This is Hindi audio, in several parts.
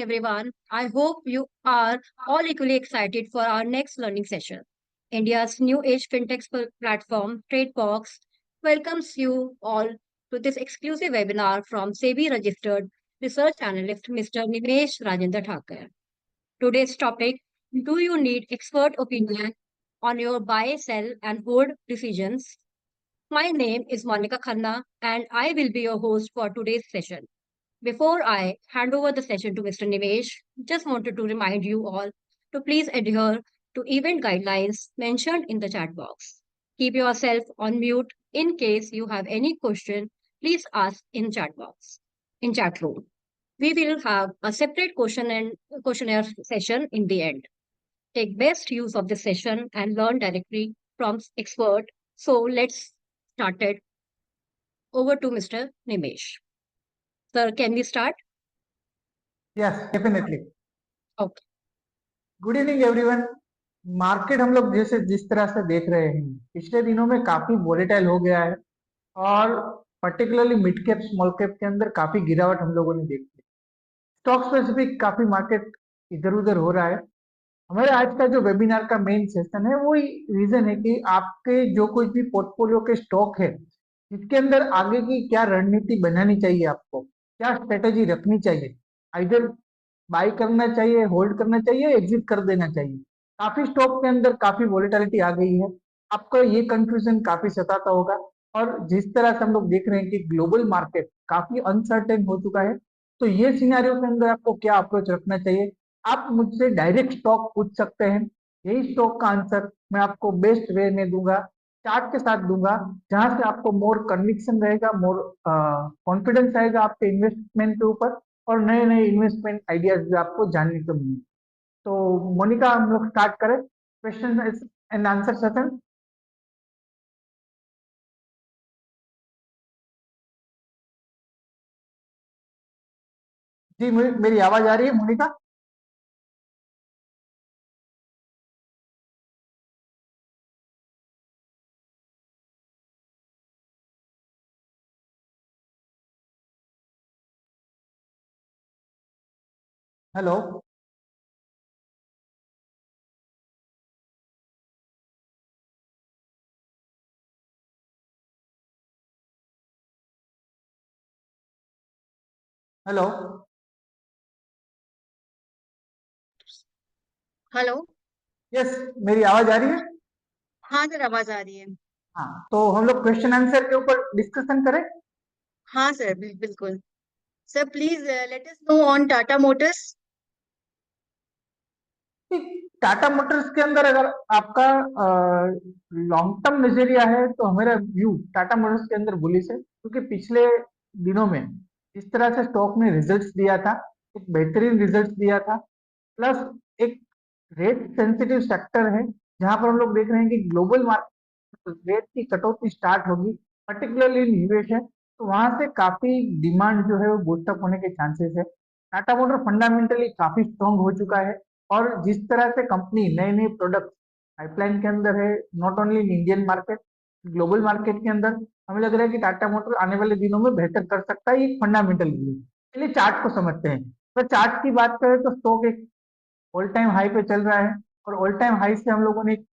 morning, everyone. I hope you are all equally excited for our next learning session. India's new age fintech platform, TradeBox, welcomes you all to this exclusive webinar from SEBI registered research analyst Mr. Nimesh Rajendra Thakur. Today's topic: do you need expert opinion on your buy, sell, and hold decisions? My name is Monica Khanna, and I will be your host for today's session. Before I hand over the session to Mr. Nivesh, just wanted to remind you all to please adhere to event guidelines mentioned in the chat box. Keep yourself on mute in case you have any question. Please ask in chat box, in chat room. We will have a separate question and questionnaire session in the end. Take best use of the session and learn directly from expert. So let's start it. Over to Mr. Nimesh. Sir, can we start? Yes, definitely. Okay. Good evening everyone. Market हम लोग जैसे जिस तरह से देख रहे हैं पिछले दिनों में काफी वोलेटाइल हो गया है और particularly mid cap small cap के अंदर काफी गिरावट हम लोगों ने देखी। स्टॉक स्पेसिफिक काफी मार्केट इधर उधर हो रहा है। हमारे आज का जो वेबिनार का मेन सेशन है वो रीजन है कि आपके जो कोई भी पोर्टफोलियो के स्टॉक है इसके अंदर आगे की क्या रणनीति बनानी चाहिए, आपको क्या स्ट्रेटेजी रखनी चाहिए, इधर बाई करना चाहिए, होल्ड करना चाहिए, एग्जिट कर देना चाहिए। काफी स्टॉक के अंदर काफी वोलेटिलिटी आ गई है, आपको ये कंफ्यूजन काफी सताता होगा। और जिस तरह से हम लोग देख रहे हैं कि ग्लोबल मार्केट काफी अनसर्टेन हो चुका है, तो ये सिनेरियो के अंदर आपको क्या अप्रोच रखना चाहिए, आप मुझसे डायरेक्ट स्टॉक पूछ सकते हैं। यही स्टॉक का आंसर मैं आपको बेस्ट वे में दूंगा, चार्ट के साथ दूंगा, जहां से आपको मोर कन्विक्शन रहेगा, मोर कॉन्फिडेंस आएगा आपके इन्वेस्टमेंट के ऊपर और नए नए इन्वेस्टमेंट आइडियाज भी आपको जानने को मिले। तो मोनिका, हम लोग स्टार्ट करें क्वेश्चन एंड आंसर सेशन। जी, मेरी आवाज आ रही है Monika? Hello? Hello? Hello. Yes, मेरी आवाज आ रही है? हाँ सर, आवाज आ रही है। हाँ, तो हम लोग क्वेश्चन आंसर के ऊपर डिस्कशन करें। हाँ सर, बिल्कुल। Sir please let us know on Tata Motors. Tata Motors के अंदर अगर आपका लॉन्ग टर्म नजरिया है तो मेरा व्यू टाटा मोटर्स के अंदर बुलिश है, क्योंकि पिछले दिनों में जिस तरह से स्टॉक ने रिजल्ट्स दिया था, एक बेहतरीन रिजल्ट्स दिया था, प्लस एक रेट सेंसिटिव सेक्टर है जहां पर हम लोग देख रहे हैं कि ग्लोबल मार्केट रेट की कटौती स्टार्ट होगी, पर्टिकुलरली इन यूएस है, तो वहां से काफी डिमांड जो है वो बूस्टअप होने के चांसेस है। टाटा मोटर फंडामेंटली काफी स्ट्रॉन्ग हो चुका है और जिस तरह से कंपनी नए नए प्रोडक्ट पाइपलाइन के अंदर है, not only in Indian market, global market के अंदर, हमें लग रहा है कि टाटा मोटर आने वाले दिनों में बेहतर कर सकता है। ये फंडामेंटल व्यू। चलिए चार्ट को समझते हैं। तो चार्ट की बात करें तो स्टॉक एक ऑल टाइम हाई पे चल रहा है और ऑल टाइम हाई से हम लोगों ने एक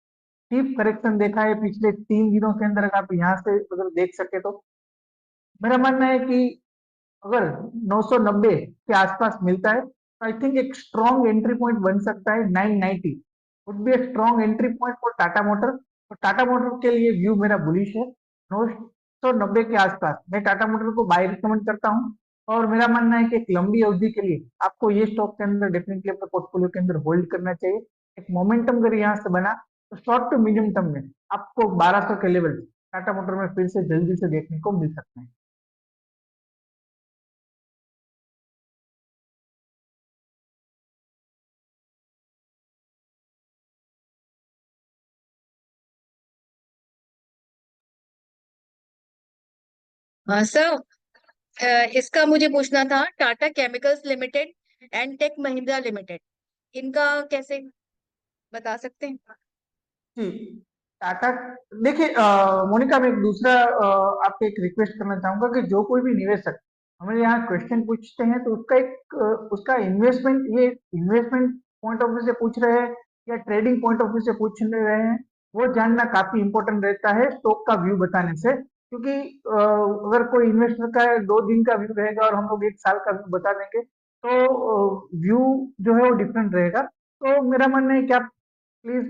डीप करेक्शन देखा है पिछले 3 दिनों के अंदर। अगर आप यहाँ से अगर देख सके तो मेरा मानना है कि अगर 990 के आसपास मिलता है तो आई थिंक एक स्ट्रॉन्ग एंट्री पॉइंट बन सकता है। 990 would be a strong entry point for Tata motor, और टाटा मोटर के लिए व्यू मेरा बुलिश है। 990 के आसपास मैं टाटा मोटर को बाय रिकमेंड करता हूँ और मेरा मानना है कि एक लंबी अवधि के लिए आपको ये स्टॉक के अंदर डेफिनेटली अपने पोर्टफोलियो के अंदर होल्ड करना चाहिए। एक मोमेंटम अगर यहाँ से बना तो शॉर्ट टू मीडियम टर्म में आपको 1200 के लेवल टाटा मोटर में फिर से जल्दी से देखने को मिल सकते हैं। सर, इसका मुझे पूछना था, Tata chemicals limited and tech Mahindra limited, इनका कैसे बता सकते हैं? जी, टाटा, देखिए मोनिका, मैं एक दूसरा आपको एक रिक्वेस्ट करना चाहूंगा कि जो कोई भी निवेशक हमें यहाँ क्वेश्चन पूछते हैं तो उसका एक उसका इन्वेस्टमेंट, ये इन्वेस्टमेंट पॉइंट ऑफ व्यू से पूछ रहे हैं या ट्रेडिंग पॉइंट ऑफ व्यू से पूछ रहे हैं, वो जानना काफी इंपॉर्टेंट रहता है स्टॉक का व्यू बताने से। क्योंकि अगर कोई इन्वेस्टर का 2 दिन का व्यू रहेगा और हम लोग 1 साल का व्यू बता देंगे तो व्यू जो है वो डिफरेंट रहेगा। तो मेरा मानना है कि आप प्लीज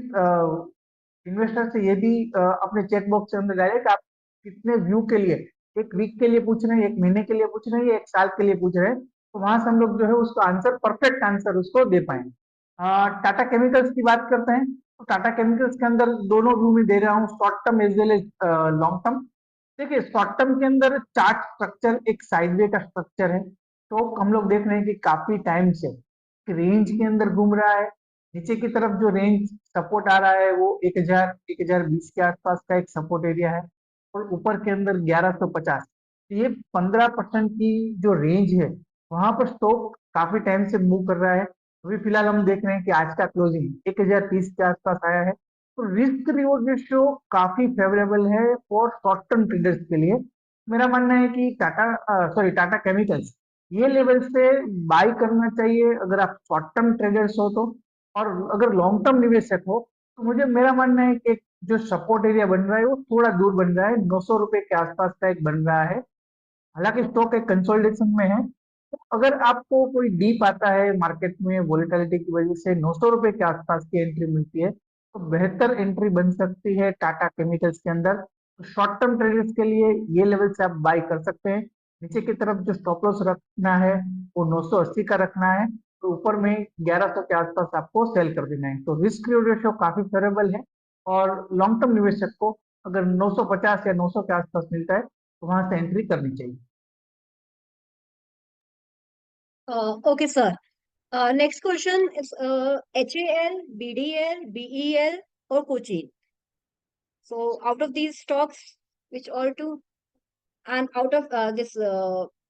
इन्वेस्टर से ये भी अपने चेक बॉक्स के अंदर डालिए कि आप कितने व्यू के लिए, 1 वीक के लिए पूछ रहे हैं, 1 महीने के लिए पूछ रहे हैं या 1 साल के लिए पूछ रहे हैं, तो वहां से हम लोग जो है उसको आंसर, परफेक्ट आंसर उसको दे पाए। टाटा केमिकल्स की बात करते हैं तो टाटा केमिकल्स के अंदर दोनों व्यू में दे रहा हूँ, short term as well as long term. देखिए शॉर्ट टर्म के अंदर चार्ट स्ट्रक्चर एक साइडवे का स्ट्रक्चर है, तो हम लोग देख रहे हैं कि काफी टाइम से रेंज के अंदर घूम रहा है। नीचे की तरफ जो रेंज सपोर्ट आ रहा है वो 1000 1020 के आसपास का एक सपोर्ट एरिया है, और ऊपर के अंदर 1150। ये 15% की जो रेंज है वहां पर स्टॉक काफी टाइम से मूव कर रहा है। अभी फिलहाल हम देख रहे हैं कि आज का क्लोजिंग 1030 के आसपास आया है। तो रिस्क रिवॉर्ड रेशियो काफी फेवरेबल है फॉर शॉर्ट टर्म ट्रेडर्स के लिए। मेरा मानना है कि टाटा केमिकल्स ये लेवल से बाई करना चाहिए अगर आप शॉर्ट टर्म ट्रेडर्स हो तो। और अगर लॉन्ग टर्म निवेशक हो तो मुझे, मेरा मानना है कि एक जो सपोर्ट एरिया बन रहा है वो थोड़ा दूर बन रहा है, 900 रुपए के आसपास का एक बन रहा है। हालांकि स्टॉक एक कंसोलिडेशन में है, तो अगर आपको कोई डीप आता है मार्केट में वोलेटिलिटी की वजह से 900 रुपए के आसपास की एंट्री मिलती है, तो बेहतर एंट्री बन सकती है टाटा केमिकल्स के अंदर। तो शॉर्ट टर्म ट्रेडर्स के लिए ये लेवल से आप बाई कर सकते हैं। नीचे की तरफ जो स्टॉप लॉस रखना है वो 980 का रखना है, तो ऊपर में 1100 के आसपास आपको सेल कर देना है। तो रिस्क रेशियो काफी फेवरेबल है, और लॉन्ग टर्म निवेशक को अगर 950 या 900 के आसपास मिलता है तो वहां से एंट्री करनी चाहिए। Okay, sir. Next question is HAL, BDL, BEL, or Cochin. So, out of these stocks, which all two, and out of this,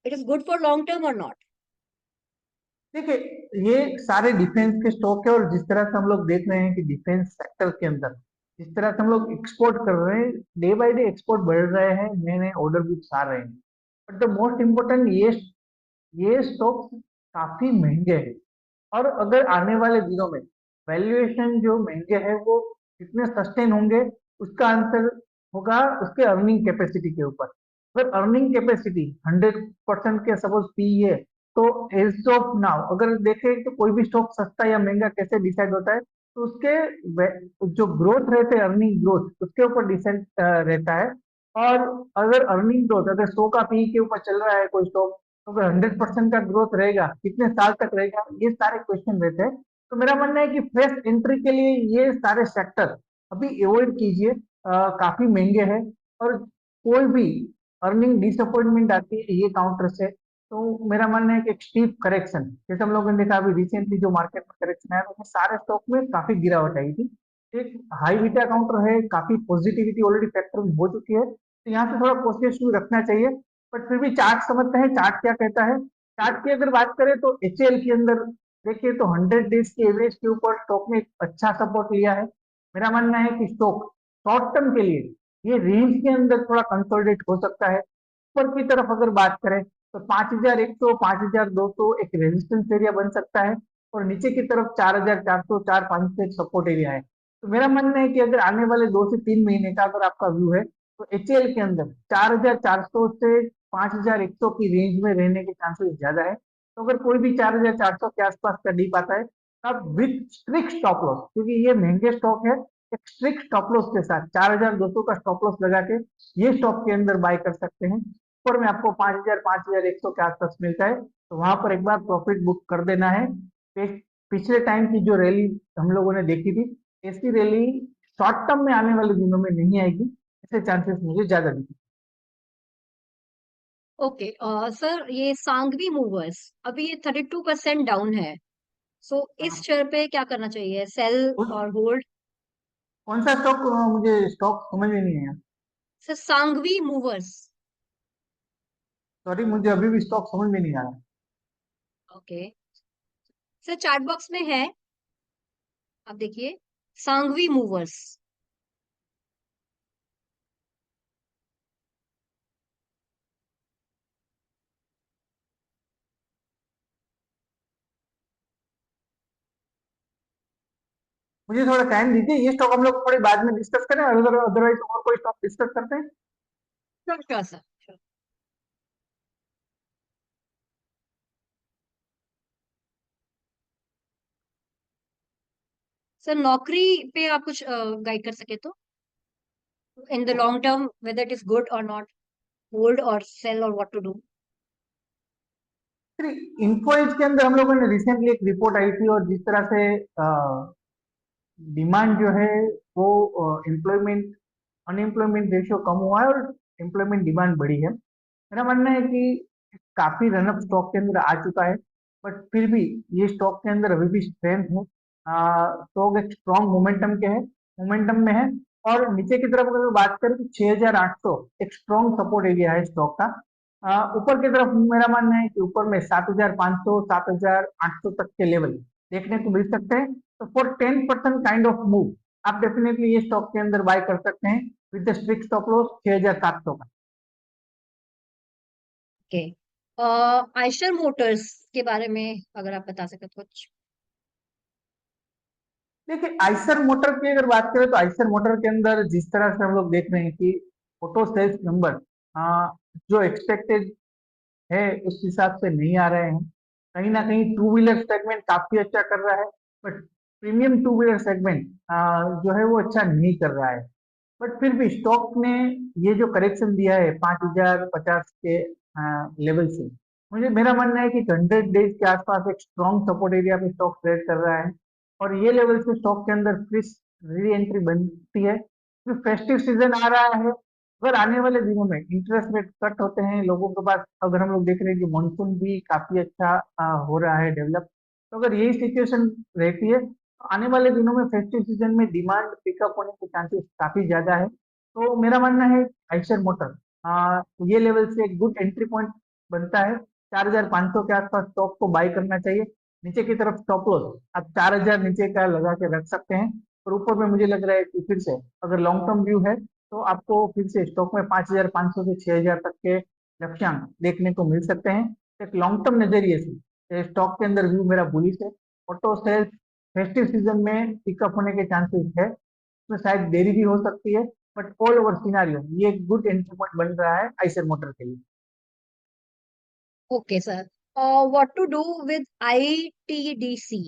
it is good for long term or not? देखिए ये सारे डिफेंस के स्टॉक है, और जिस तरह से हम लोग देख रहे हैं कि डिफेंस सेक्टर के अंदर जिस तरह से हम लोग एक्सपोर्ट कर रहे हैं, डे बाय डे एक्सपोर्ट बढ़ रहे हैं, नए नए ऑर्डर बुक्स आ रहे हैं। बट द मोस्ट इम्पोर्टेंट, ये स्टॉक काफी महंगे हैं। और अगर आने वाले दिनों में वैल्यूएशन जो महंगे है वो कितने सस्टेन होंगे, उसका आंसर होगा उसके अर्निंग कैपेसिटी के ऊपर। अगर अर्निंग कैपेसिटी 100% के सपोज पी है, तो एज ऑफ नाउ अगर देखें तो कोई भी स्टॉक सस्ता या महंगा कैसे डिसाइड होता है, तो उसके जो ग्रोथ रहते हैं, अर्निंग ग्रोथ उसके ऊपर डिसाइड रहता है। और अगर अर्निंग ग्रोथ अगर 100 का पी के ऊपर चल रहा है कोई स्टॉक, तो अगर 100% का ग्रोथ रहेगा कितने साल तक रहेगा, ये सारे क्वेश्चन रहते हैं। तो मेरा मानना है कि फ्रेश एंट्री के लिए ये सारे सेक्टर अभी अवॉइड कीजिए, काफी महंगे हैं। और कोई भी अर्निंग डिसअपॉइंटमेंट आती है ये काउंटर से, तो मेरा मानना है कि एक स्टीप करेक्शन, जैसे हम लोगों ने देखा अभी रिसेंटली जो मार्केट में करेक्शन आया, तो सारे स्टॉक में काफी गिरावट आई थी। एक हाई बीटा काउंटर है, काफी पॉजिटिविटी ऑलरेडी फैक्टर में हो चुकी है, तो यहाँ से थोड़ा कॉशियस रखना चाहिए। बट फिर भी चार्ट समझते हैं, चार्ट क्या कहता है। चार्ट की अगर बात करें तो एचएल के अंदर देखिए तो 100 डेज के एवरेज के ऊपर स्टॉक ने एक अच्छा सपोर्ट लिया है। मेरा मानना है कि स्टॉक शॉर्ट टर्म के लिए ये रेंज के अंदर थोड़ा कंसोलिडेट हो सकता है। ऊपर की तरफ अगर बात करें तो 5100 5200 एक रेजिस्टेंस एरिया बन सकता है, और नीचे की तरफ 4400 4500 एक सपोर्ट एरिया है। तो मेरा मानना है कि अगर आने वाले 2 से 3 महीने का अगर आपका व्यू है, तो एचएल के अंदर 4400 से 5100 की रेंज में रहने के चांसेस ज्यादा है। तो अगर कोई भी 4400 के आसपास का डीप आता है, तो आप विथ स्ट्रिक्ट स्टॉप लॉस, क्योंकि ये महंगे स्टॉक है, एक स्ट्रिक्ट स्टॉप लॉस के साथ 4200 का स्टॉप लॉस लगा के ये स्टॉक के अंदर बाय कर सकते हैं। ऊपर में आपको 5100 के आसपास मिलता है, तो वहां पर एक बार प्रॉफिट बुक कर देना है। पिछले टाइम की जो रैली हम लोगों ने देखी थी, ऐसी रैली शॉर्ट टर्म में आने वाले दिनों में नहीं आएगी, ऐसे चांसेस मुझे ज्यादा दिखते ओके, सर ये सांघवी मूवर्स अभी ये 32% डाउन है। सो हैं। इस शेयर पे क्या करना चाहिए, सेल और होल्ड? कौन सा स्टॉक, मुझे स्टॉक समझ में नहीं आया। Sir Sanghvi movers. सॉरी, मुझे अभी भी स्टॉक समझ में नहीं आ रहा। ओके सर, चार्ट बॉक्स में है, आप देखिए, सांघवी मूवर्स। मुझे थोड़ा टाइम दीजिए, ये स्टॉक हम लोग थोड़ी बाद में डिस्कस करें, अदरवाइज और कोई स्टॉक डिस्कस करते हैं। Sure sure sir. सर नौकरी पे आप कुछ गाइड कर सके तो, in the long term whether it is good or not, hold or sell or what to do. Info edge के अंदर हम लोगों ने रिसेंटली एक रिपोर्ट आई थी, और जिस तरह से डिमांड जो है वो एम्प्लॉयमेंट अनएम्प्लॉयमेंट रेशियो कम हुआ है और एम्प्लॉयमेंट डिमांड बढ़ी है। मेरा मानना है कि काफी रनअप स्टॉक के अंदर आ चुका है, बट फिर भी ये स्टॉक के अंदर अभी भी स्ट्रेंथ है। स्टॉक एक स्ट्रॉन्ग मोमेंटम में है। और नीचे की तरफ अगर बात करें तो 6,800 एक स्ट्रॉन्ग सपोर्ट एरिया है स्टॉक का। ऊपर की तरफ मेरा मानना है कि ऊपर में 7,500 7,800 तक के लेवल देखने को मिल सकते हैं। तो फॉर 10% काइंड ऑफ मूव आप डेफिनेटली ये स्टॉक के अंदर बाय कर सकते हैं with the strict stop loss 6,700 का। ओके, आयशर मोटर्स के बारे में अगर आप बता सके तो कुछ। देखिए, आइसर मोटर की अगर बात करें तो आइसर मोटर के अंदर जिस तरह से हम लोग देख रहे हैं कि ऑटो सेल्स नंबर जो एक्सपेक्टेड है उस हिसाब से नहीं आ रहे हैं। कहीं ना कहीं टू व्हीलर सेगमेंट काफी अच्छा कर रहा है, but premium two wheeler segment जो है वो अच्छा नहीं कर रहा है। बट फिर भी स्टॉक ने ये जो करेक्शन दिया है 5,050 के लेवल से, मुझे मेरा मानना है कि 100 डेज के आसपास एक स्ट्रॉन्ग सपोर्ट एरिया पे स्टॉक ट्रेड कर रहा है। और ये लेवल से स्टॉक के अंदर फ्रिश री एंट्री बनती है। तो फेस्टिव सीजन आ रहा है, अगर आने वाले दिनों में इंटरेस्ट रेट कट होते हैं लोगों के पास, अगर हम लोग देख रहे हैं कि मानसून भी काफी अच्छा हो रहा है डेवलप, तो अगर यही सिचुएशन रहती है तो आने वाले दिनों में फेस्टिव सीजन में डिमांड पिकअप होने के चांसेस काफी ज्यादा है। तो मेरा मानना है आइशर मोटर ये लेवल से एक गुड एंट्री पॉइंट बनता है। 4,500 के आसपास स्टॉक को बाय करना चाहिए। नीचे की तरफ स्टॉप लॉस आप 4,000 नीचे का लगा के रख सकते हैं। और ऊपर में मुझे लग रहा है कि फिर से अगर लॉन्ग टर्म व्यू है तो आपको फिर से स्टॉक में 5,500 से 6,000 तक के लक्ष्यांक देखने को मिल सकते हैं। एक लॉन्ग टर्म नजरिए से स्टॉक के अंदर व्यू मेरा बुलिश है। ऑटो सेल्स फेस्टिव सीजन में पिकअप होने के चांसेस है, उसमें शायद देरी भी हो सकती है, बट ऑल ओवर सिनारियो ये एक गुड एंट्री पॉइंट बन रहा है आइसर मोटर के लिए। Okay sir, what to do with ITDC.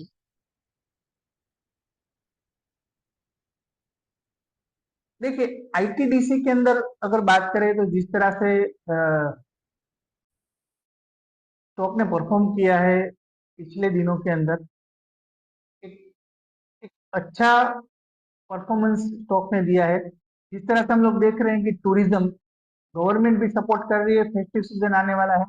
देखिए, आईटीडीसी के अंदर अगर बात करें तो जिस तरह से स्टॉक ने परफॉर्म किया है पिछले दिनों के अंदर, एक, एक अच्छा परफॉर्मेंस स्टॉक ने दिया है। जिस तरह से हम लोग देख रहे हैं कि टूरिज्म गवर्नमेंट भी सपोर्ट कर रही है, फेस्टिव सीजन आने वाला है,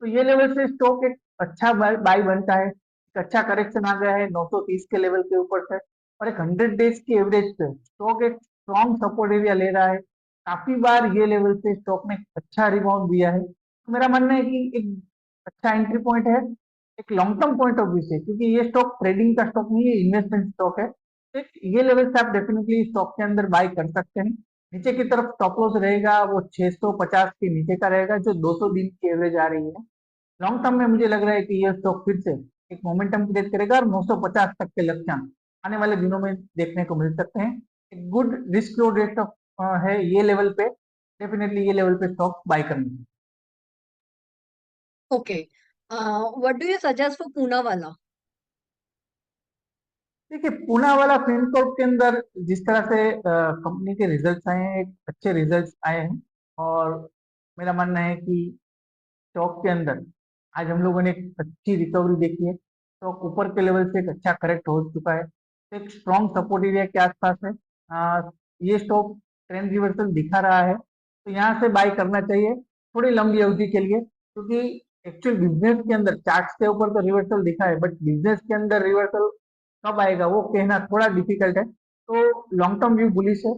तो ये लेवल से स्टॉक एक अच्छा बाई बनता है। एक अच्छा करेक्शन आ गया है 930 के लेवल के ऊपर से, और एक 100 डेज की एवरेज पे स्टॉक एक स्ट्रॉन्ग सपोर्ट एरिया ले रहा है। काफी बार ये लेवल से स्टॉक ने अच्छा रिबाउंड दिया है। तो मेरा मानना है कि एक अच्छा एंट्री पॉइंट है एक long term point of view से, क्योंकि ये स्टॉक ट्रेडिंग का स्टॉक नहीं है, इन्वेस्टमेंट स्टॉक है। तो ये लेवल से आप डेफिनेटली स्टॉक के अंदर बाय कर सकते हैं। नीचे की तरफ स्टॉप लॉस रहेगा वो 650 के नीचे का रहेगा, जो 200 दिन की एवरेज आ रही है। लॉन्ग टर्म में मुझे लग रहा है कि यह स्टॉक फिर से एक मोमेंटम क्रिएट करेगा और 950 तक के लक्ष्यांक आने वाले दिनों में देखने को मिल सकते हैं। एक गुड रिस्क रेट ऑफ है ये लेवल पे, डेफिनेटली ये लेवल पे स्टॉक बाय करनी है। Okay, what do you suggest for Poona वाला। देखिए, पूना वाला फिनकॉर्प के अंदर जिस तरह से कंपनी के रिजल्ट्स आए हैं, एक अच्छे रिजल्ट्स आए हैं। और मेरा मानना है कि स्टॉक के अंदर आज हम लोगों ने एक अच्छी रिकवरी देखी है। स्टॉक ऊपर के लेवल से एक अच्छा करेक्ट हो चुका है, तो एक स्ट्रॉन्ग सपोर्ट एरिया के आसपास है। ये स्टॉक ट्रेंड रिवर्सल दिखा रहा है, तो यहाँ से बाय करना चाहिए थोड़ी लंबी अवधि के लिए, क्योंकि एक्चुअल बिजनेस के अंदर चार्ट के ऊपर तो रिवर्सल दिखा है, बट बिजनेस के अंदर रिवर्सल कब आएगा वो कहना थोड़ा डिफिकल्ट है। तो लॉन्ग टर्म व्यू बुलिश है।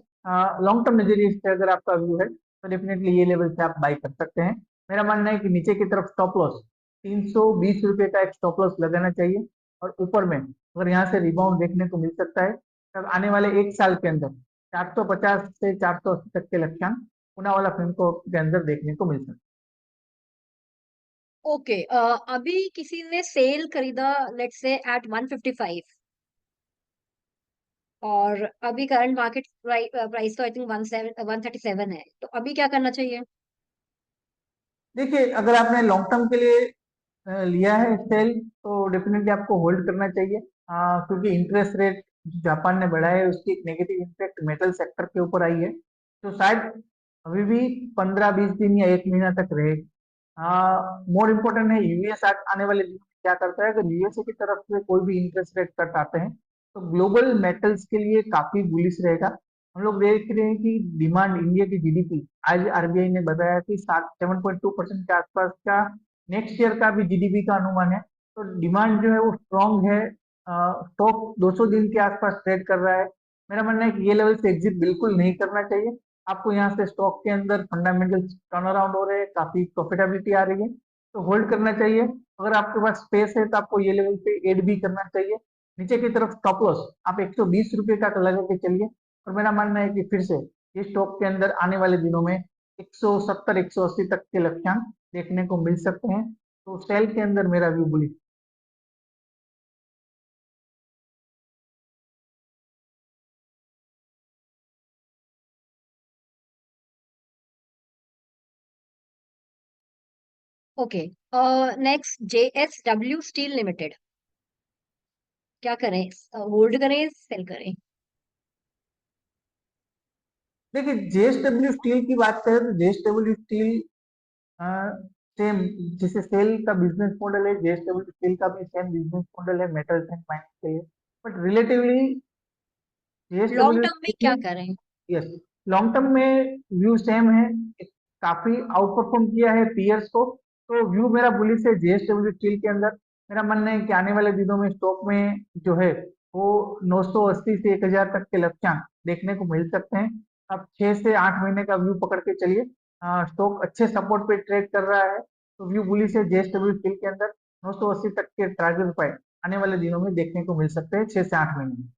लॉन्ग टर्म नजरिए से अगर आपका व्यू है तो डेफिनेटली ये लेवल से आप बाय कर सकते हैं। मेरा मानना है कि नीचे की तरफ स्टॉप लॉस 320 रुपए का एक स्टॉप लॉस लगाना चाहिए। और ऊपर में अगर यहाँ से रिबाउंड देखने को मिल सकता है, तब आने वाले एक साल के अंदर 450 से 480 तक के लक्ष्यांक पुणे वाला फिल्म को के अंदर देखने को मिल सकता ओके, अभी किसी ने सेल खरीदा लेट्स से एट 155, और अभी करंट मार्केट प्राइस तो आई थिंक 137 है, तो अभी क्या करना चाहिए? देखिए, अगर आपने लॉन्ग टर्म के लिए लिया है सेल, तो डेफिनेटली आपको होल्ड करना चाहिए। क्योंकि इंटरेस्ट रेट जापान ने बढ़ाया है, उसकी एक नेगेटिव इम्पैक्ट मेटल सेक्टर के ऊपर आई है, तो शायद अभी भी 15-20 दिन या एक महीना तक रहेगी। मोर इम्पोर्टेंट है यूएस आने वाले दिन में क्या करता है। अगर यूएसए की तरफ से कोई भी इंटरेस्ट रेट कट आते हैं, तो ग्लोबल मेटल्स के लिए काफी बुलिश रहेगा। हम लोग देख रहे हैं कि डिमांड, इंडिया की जीडीपी, आज आरबीआई ने बताया कि 7.2% के आसपास का नेक्स्ट ईयर का भी जीडीपी का अनुमान है। तो डिमांड जो है वो स्ट्रांग है। स्टॉक 200 दिन के आसपास ट्रेड कर रहा है। मेरा मानना है कि ये लेवल से एग्जिट बिल्कुल नहीं करना चाहिए। आपको यहाँ से स्टॉक के अंदर फंडामेंटल टर्न अराउंड हो रहे हैं, काफी प्रॉफिटेबिलिटी आ रही है, तो होल्ड करना चाहिए। अगर आपके पास स्पेस है तो आपको ये लेवल पे एड भी करना चाहिए। नीचे की तरफ स्टॉप लॉस आप 120 रुपए का लगा के चलिए। और मेरा मानना है कि फिर से ये स्टॉक के अंदर आने वाले दिनों में 170 180 तक के लक्ष्यांक देखने को मिल सकते हैं। तो सेल के अंदर मेरा view bullish. Okay, next JSW steel limited, क्या करें? होल्ड करें, सेल करें? देखिए, जेएसडब्ल्यू स्टील की बात करें तो जेएसडब्ल्यू स्टील सेम, जैसे सेल का बिजनेस मॉडल है, जेएसडब्ल्यू स्टील का भी सेम बिजनेस मॉडल है मेटल्स एंड माइनिंग के लिए। But relatively long JSW term में क्या स्टील, करें? यस, लॉन्ग टर्म में व्यू सेम है। काफी आउट परफॉर्म किया है पीयर्स को। तो व्यू मेरा बुलिश है जेएसडब्ल्यू स्टील के अंदर। मेरा मानना है कि आने वाले दिनों में स्टॉक में जो है वो 980 से 1000 तक के लक्ष्यांक देखने को मिल सकते हैं। अब 6 से 8 महीने का व्यू पकड़ के चलिए। स्टॉक अच्छे सपोर्ट पे ट्रेड कर रहा है, तो व्यू बुलिश है जेएसडब्ल्यू स्टील के अंदर। 980 तक के टारगेट प्राइस आने वाले दिनों में देखने को मिल सकते हैं, 6 से 8 महीने में।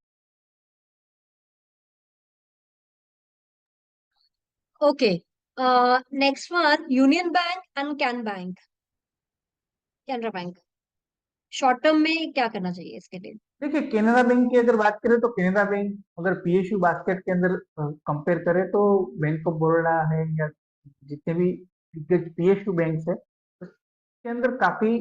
Okay, next one, union bank and Canara bank, short term में क्या करना चाहिए इसके लिए? देखिए, केनरा बैंक की अगर बात करें तो केनरा बैंक अगर पीएसयू बास्केट के अंदर कंपेयर करें तो बैंक ऑफ बड़ौदा है या जितने भी दिग्गज पीएसयू बैंक है, उसके अंदर काफी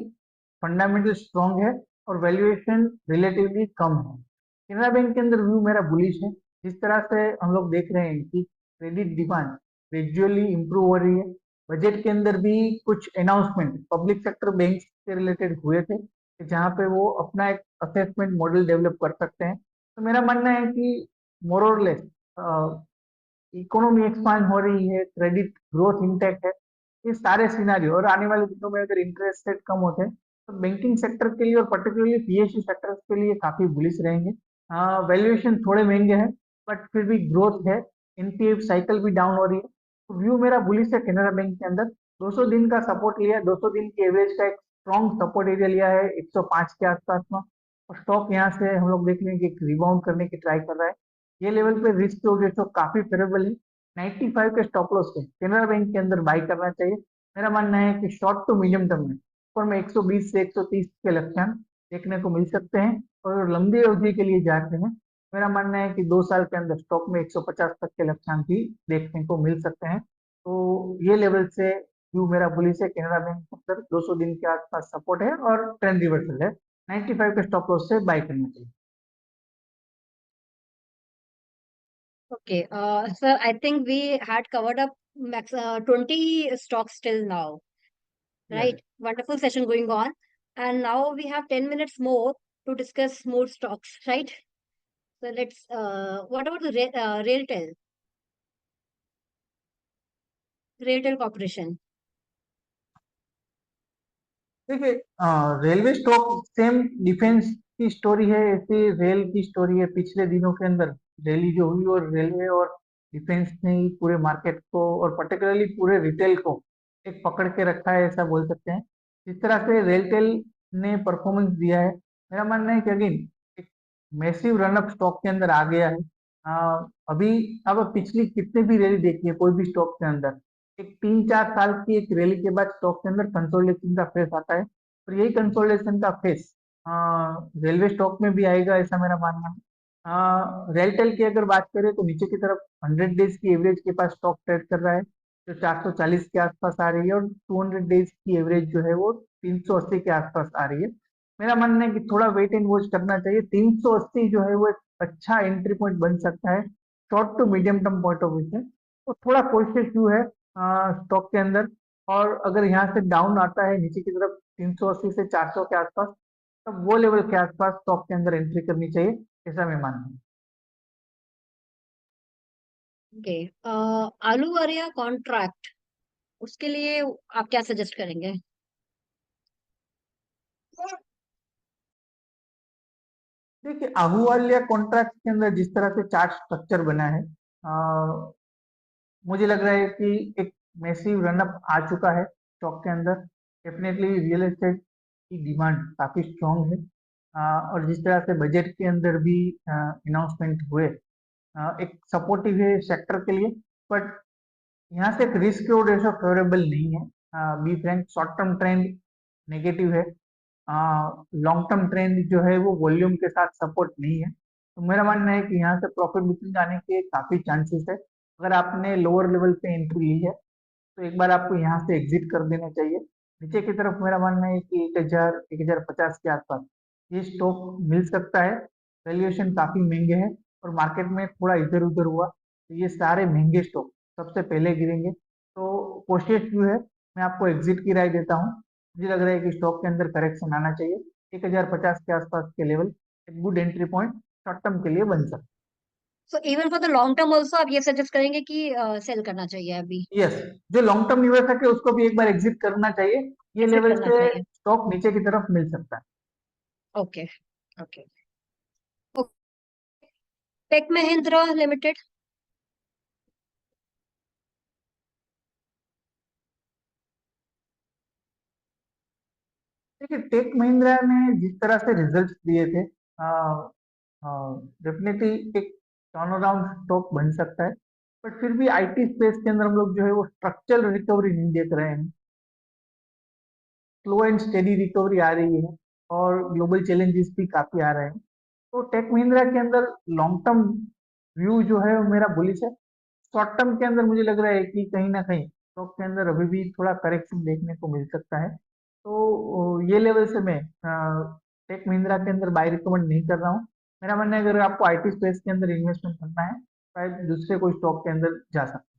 फंडामेंटल स्ट्रांग है और वैल्यूएशन रिलेटिवली कम है। केनरा बैंक के अंदर व्यू मेरा बुलिश है। जिस तरह से हम लोग देख रहे हैं कि क्रेडिट डिमांड ग्रेजुअली इंप्रूव हो रही है। बजट के अंदर भी कुछ अनाउंसमेंट पब्लिक सेक्टर बैंक से रिलेटेड हुए थे, जहाँ पे वो अपना एक असेसमेंट मॉडल डेवलप कर सकते हैं। तो मेरा मानना है कि मोर और लेस इकोनॉमी एक्सपांड हो रही है, क्रेडिट ग्रोथ इंटेक्ट है। ये सारे सिनारियो और आने वाले दिनों में अगर इंटरेस्ट रेट कम होते हैं, तो बैंकिंग सेक्टर के लिए और पर्टिकुलरली पीएसयू सेक्टर के लिए काफी बुलिश रहेंगे। वैल्यूएशन थोड़े महंगे हैं, बट फिर भी ग्रोथ है। एनपीए साइकिल भी डाउन हो रही है, तो व्यू मेरा बुलिश है केनरा बैंक के अंदर। 200 दिन का सपोर्ट लिया है, 200 दिन की एवरेज का एक स्ट्रॉन्ग सपोर्ट एरिया लिया है 105 के आसपास में। और स्टॉक यहाँ से हम लोग देख रहे हैं कि एक रिबाउंड करने की ट्राई कर रहा है। ये लेवल पे रिस्क टू रेशो काफी फेवरेबल है। 95 के स्टॉप लॉस पे केनरा बैंक के अंदर बाई करना चाहिए। मेरा मानना है कि शॉर्ट टू मीडियम टर्म में ऊपर में 120 से 130 के लक्ष्यांक देखने को मिल सकते हैं। और अगर लंबी अवधि के लिए जाते हैं, मेरा मानना है कि 2 साल के अंदर स्टॉक में 150 तक के लक्ष्यांक भी देखने को मिल सकते हैं। तो ये लेवल से व्यू मेरा बुलिश है। केनरा बैंक के अंदर 200 दिन के आसपास सपोर्ट है और ट्रेंड रिवर्सल है। 95 के स्टॉप लॉस से बाई करना चाहिए। Okay, sir, I think we had covered up 20 stocks till now, yes. right? Wonderful session going on. And now we have 10 minutes more to discuss more stocks, right? So what about the Railtel Corporation? देखिए, रेलवे स्टॉक सेम डिफेंस की स्टोरी है, ऐसी रेल की स्टोरी है। पिछले दिनों के अंदर रैली जो हुई, और रेलवे और डिफेंस ने ही पूरे मार्केट को और पर्टिकुलरली पूरे रिटेल को एक पकड़ के रखा है, ऐसा बोल सकते हैं। जिस तरह से रेलटेल ने परफॉर्मेंस दिया है, मेरा मानना है कि अगेन एक मैसिव रनअप स्टॉक के अंदर आ गया है। अभी अब पिछली कितने भी रैली देखिए कोई भी स्टॉक के अंदर, एक 3-4 साल की एक रैली के बाद स्टॉक के अंदर कंसोलिडेशन का फेस आता है। और यही कंसोलिडेशन का फेस रेलवे स्टॉक में भी आएगा, ऐसा मेरा मानना है। रेलटेल की अगर बात करें तो नीचे की तरफ 100 डेज की एवरेज के पास स्टॉक ट्रेड कर रहा है, जो 440 के आसपास आ रही है, और 200 डेज की एवरेज जो है वो 380 के आसपास आ रही है। मेरा मानना है कि थोड़ा वेट एंड वॉच करना चाहिए। 380 जो है वो एक अच्छा एंट्री पॉइंट बन सकता है short to medium term point of view से। तो थोड़ा कॉशियस व्यू है स्टॉक के अंदर। और अगर यहाँ से डाउन आता है नीचे की तरफ 380 से 400 के आसपास, तब वो लेवल के आसपास स्टॉक के अंदर एंट्री करनी चाहिए, ऐसा मैं मानता हूँ। ओके। आलू वरिया कॉन्ट्रैक्ट, उसके लिए आप क्या सजेस्ट करेंगे? देखिए, आहूवालिया कॉन्ट्रैक्ट के अंदर जिस तरह से चार्ट स्ट्रक्चर बना है, मुझे लग रहा है कि एक मैसिव रनअप आ चुका है स्टॉक के अंदर। डेफिनेटली रियल एस्टेट की डिमांड काफी स्ट्रांग है। और जिस तरह से बजट के अंदर भी अनाउंसमेंट हुए, एक सपोर्टिव है सेक्टर के लिए। बट यहाँ से एक रिस्क और रेशो फेवरेबल नहीं है। Be frank, short term trend negative है। लॉन्ग टर्म ट्रेंड जो है वो वॉल्यूम के साथ सपोर्ट नहीं है। तो मेरा मानना है कि यहाँ से प्रॉफिट बुकिंग आने के काफी चांसेस है। अगर आपने लोअर लेवल पे एंट्री ली है तो एक बार आपको यहाँ से एग्जिट कर देना चाहिए। नीचे की तरफ मेरा मानना है कि 1000 1050 के आसपास ये स्टॉक मिल सकता है। वैल्यूएशन काफी महंगे हैं, और मार्केट में थोड़ा इधर उधर हुआ तो ये सारे महंगे स्टॉक सबसे पहले गिरेंगे। तो कोशिश व्यू है, मैं आपको एग्जिट की राय देता हूँ। मुझे लग रहा है कि स्टॉक के अंदर करेक्शन आना चाहिए। 1050 के आसपास के लेवल एक good entry point short term के लिए बन सकता so even for the long term also आप ये सजेस्ट करेंगे कि सेल करना चाहिए अभी? है। यस, जो लॉन्ग टर्म निवेशक है उसको भी एक बार एग्जिट करना चाहिए। ये एग्जिट लेवल करना से चाहिए। स्टॉक नीचे की तरफ मिल सकता है। Okay. Okay. Tech Mahindra limited. देखिए, टेक महिंद्रा ने जिस तरह से रिजल्ट्स दिए थे, डेफिनेटली एक टर्न अराउंड स्टॉक बन सकता है। बट फिर भी आईटी स्पेस के अंदर हम लोग जो है वो स्ट्रक्चरल रिकवरी नहीं देख रहे हैं। स्लो एंड स्टेडी रिकवरी आ रही है, और ग्लोबल चैलेंजेस भी काफी आ रहे हैं। तो टेक महिंद्रा के अंदर लॉन्ग टर्म व्यू जो है वो मेरा बुलिश है। शॉर्ट टर्म के अंदर मुझे लग रहा है कि कहीं ना कहीं स्टॉक के अंदर अभी भी थोड़ा करेक्शन देखने को मिल सकता है। तो ये लेवल से मैं टेक महिंद्रा के अंदर बाय रिकमेंड नहीं कर रहा हूँ। मेरा मानना है अगर आपको आईटी स्पेस के अंदर इन्वेस्टमेंट करना है, शायद दूसरे कोई स्टॉक के अंदर जा सकते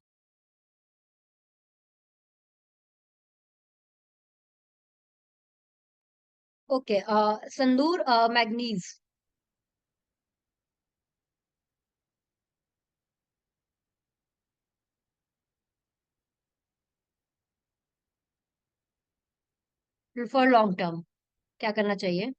okay. संदूर manganese. For long term क्या करना चाहिए? हैं।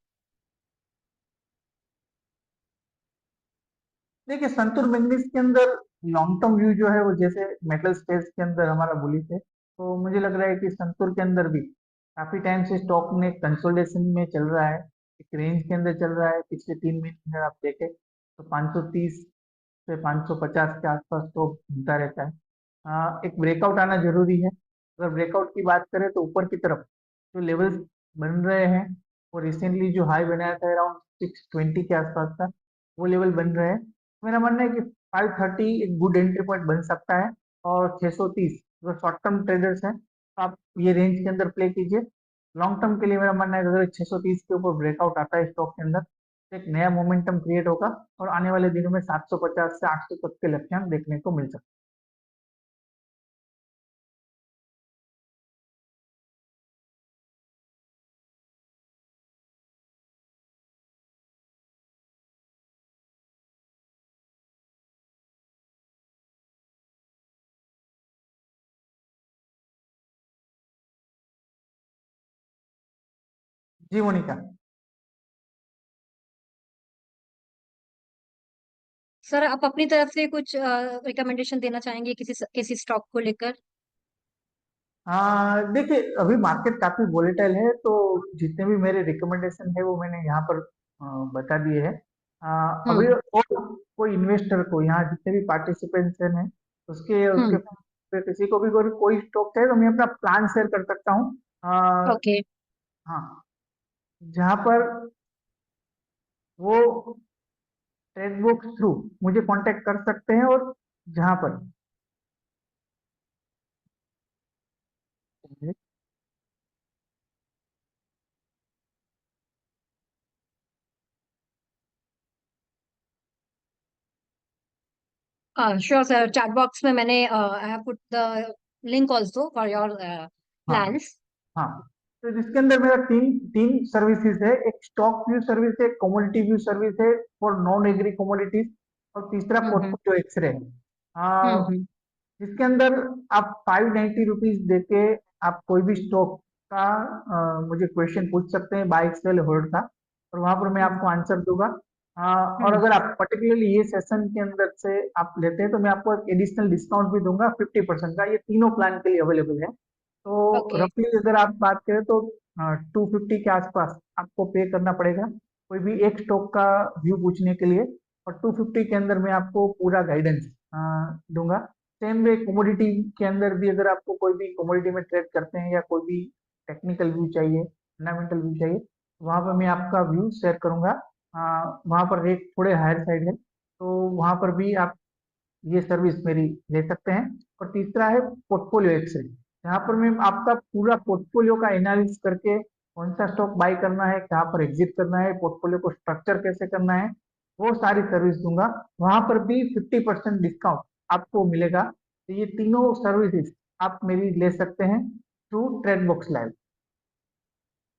देखिए, संतूर मैग्नीज के अंदर लॉन्ग टर्म व्यू जो है वो जैसे मेटल स्पेस के अंदर हमारा बुलिश है, तो मुझे लग रहा है कि संतूर के अंदर भी काफी टाइम से स्टॉक में कंसोलिडेशन में चल रहा है। एक रेंज के अंदर चल रहा है। पिछले 3 महीने अगर आप देखें तो 530 से 550 के आसपास तो घूमता रहता है। एक ब्रेकआउट आना जरूरी है। अगर ब्रेकआउट की बात करें तो ऊपर की तरफ जो लेवल्स बन रहे हैं, वो रिसेंटली जो हाई बनाया था अराउंड 620 के आसपास का, वो लेवल बन रहे हैं। मेरा मानना है कि 530 एक गुड एंट्री पॉइंट बन सकता है। और 630 अगर शॉर्ट टर्म ट्रेडर्स हैं तो आप ये रेंज के अंदर प्ले कीजिए। लॉन्ग टर्म के लिए मेरा मानना है कि अगर 630 के ऊपर ब्रेकआउट आता है स्टॉक के अंदर तो एक नया मोमेंटम क्रिएट होगा, और आने वाले दिनों में 750 से 800 तक के लक्ष्यांक देखने को मिल सकते हैं। जी मोनिका। सर आप अपनी तरफ से कुछ रिकमेंडेशन देना चाहेंगे किसी किसी स्टॉक को लेकर? हाँ, देखिए, अभी मार्केट काफी वोलेटाइल है, तो जितने भी मेरे रिकमेंडेशन है वो मैंने यहाँ पर बता दिए हैं। अभी हम्म। और कोई इन्वेस्टर को यहाँ जितने भी पार्टिसिपेंट्स हैं उसके उसके हम्म। पे किसी को भी कोई स्टॉक चाहिए तो मैं अपना प्लान शेयर कर सकता हूँ। ओके। हाँ, जहाँ पर वो ट्रेडबॉक्स थ्रू मुझे कांटेक्ट कर सकते हैं, और जहां पर Sure, sir. Chat box में मैंने I have put the link also for your हाँ plans. हाँ, तो जिसके अंदर मेरा तीन तीन सर्विसेज है। एक स्टॉक व्यू सर्विस है, कमोडिटी व्यू सर्विस है फॉर नॉन एग्री कमोडिटीज, और तीसरा हम्म पोर्टफोलियो एक्सरे है। हम्म जिसके अंदर आप 590 रुपीज देके आप कोई भी स्टॉक का मुझे क्वेश्चन पूछ सकते हैं, बाय सेल होल्ड का, और वहां पर मैं हम्म आपको आंसर दूंगा। और हम्म अगर आप पर्टिकुलरली ये सेशन के अंदर से आप लेते हैं तो मैं आपको एक एडिशनल डिस्काउंट भी दूंगा 50% का। ये तीनों प्लान के लिए अवेलेबल है। तो Okay. रफली अगर आप बात करें तो 250 के आसपास आपको पे करना पड़ेगा कोई भी एक स्टॉक का व्यू पूछने के लिए, और 250 के अंदर मैं आपको पूरा गाइडेंस दूंगा। सेम वे कमोडिटी के अंदर भी अगर आपको कोई भी कमोडिटी में ट्रेड करते हैं या कोई भी टेक्निकल व्यू चाहिए, फंडामेंटल व्यू चाहिए, तो वहां पर मैं आपका व्यू शेयर करूंगा। वहां पर रेट थोड़े हायर साइड है, तो वहां पर भी आप ये सर्विस मेरी ले सकते हैं। और तीसरा है पोर्टफोलियो एक्सेल, यहाँ पर मैं आपका पूरा पोर्टफोलियो का एनालिसिस करके कौन सा स्टॉक बाय करना है, कहाँ पर एग्जिट करना है, पोर्टफोलियो को स्ट्रक्चर कैसे करना है, वो सारी सर्विस दूंगा। वहां पर भी 50% डिस्काउंट आपको मिलेगा। तो ये तीनों सर्विसेज आप मेरी ले सकते हैं थ्रू ट्रेडबॉक्स लाइव।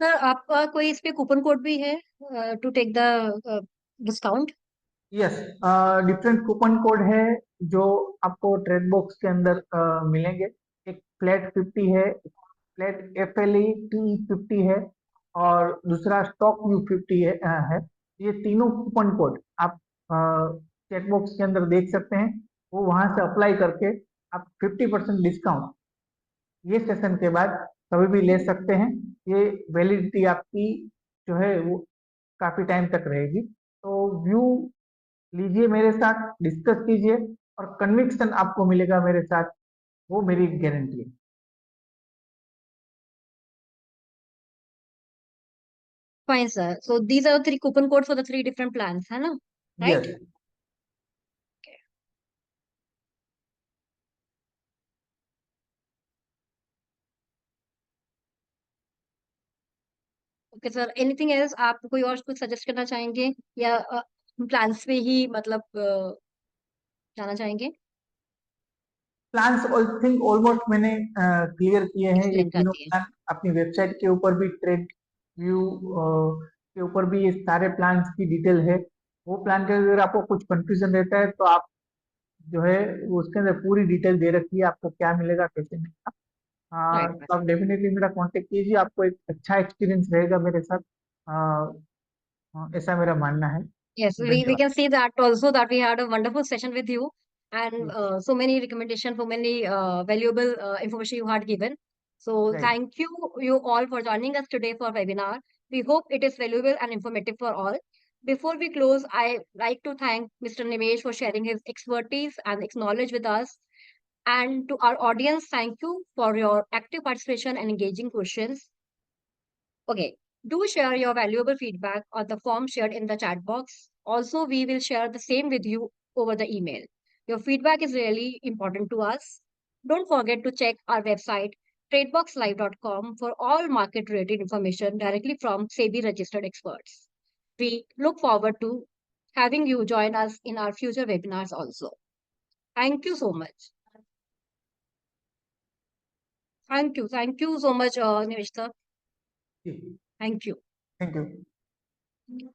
सर आपका कोई इस पे कूपन कोड भी है to take the discount? Yes, different coupon code है जो आपको ट्रेड बॉक्स के अंदर मिलेंगे। एक फ्लैट 50 है, फ्लैट FLET 50 है, और दूसरा स्टॉक व्यू 50 है। ये तीनों कूपन कोड आप चेक बॉक्स के अंदर देख सकते हैं। वो वहां से अप्लाई करके आप 50% डिस्काउंट ये सेशन के बाद कभी भी ले सकते हैं। ये वैलिडिटी आपकी जो है वो काफी टाइम तक रहेगी। तो व्यू लीजिए, मेरे साथ डिस्कस कीजिए, और कन्विक्शन आपको मिलेगा मेरे साथ, वो मेरी गारंटी है। Fine, sir. So these are the three coupon codes for the three different plans, है ना? Yes, Right? Okay sir, anything else आप कोई और कुछ सजेस्ट करना चाहेंगे या प्लान्स पे ही मतलब जाना चाहेंगे? प्लान्स ऑल थिंग ऑलमोस्ट मैंने क्लियर किए हैं। ये एक्सप्लेन कर तीनों दिए। प्लान अपनी वेबसाइट के ऊपर भी, ट्रेड व्यू के ऊपर भी ये सारे प्लान्स की डिटेल है। वो प्लान के अगर आपको कुछ कंफ्यूजन रहता है तो आप जो है वो उसके अंदर पूरी डिटेल दे रखी है, आपको क्या मिलेगा कैसे मिलेगा। राइट। तो आप डेफिनेटली मेरा कांटेक्ट कीजिए, आपको एक अच्छा एक्सपीरियंस रहेगा मेरे साथ। ऐसा मेरा मानना है। Yes, we धन्यवाद। can see that also that we had a wonderful session with you and जी, so many recommendation, so many valuable information you had given. So right. thank you all for joining us today for webinar. We hope it is valuable and informative for all. Before we close, I like to thank Mr. Nimesh for sharing his expertise and his knowledge with us. And to our audience, thank you for your active participation and engaging questions. Okay, do share your valuable feedback on the form shared in the chat box. Also, we will share the same with you over the email. Your feedback is really important to us. Don't forget to check our website, tradeboxlive.com, for all market related information directly from SEBI registered experts. We look forward to having you join us in our future webinars also. Thank you so much. Thank you. Thank you so much, Nivishta. जी, Thank you. Thank you.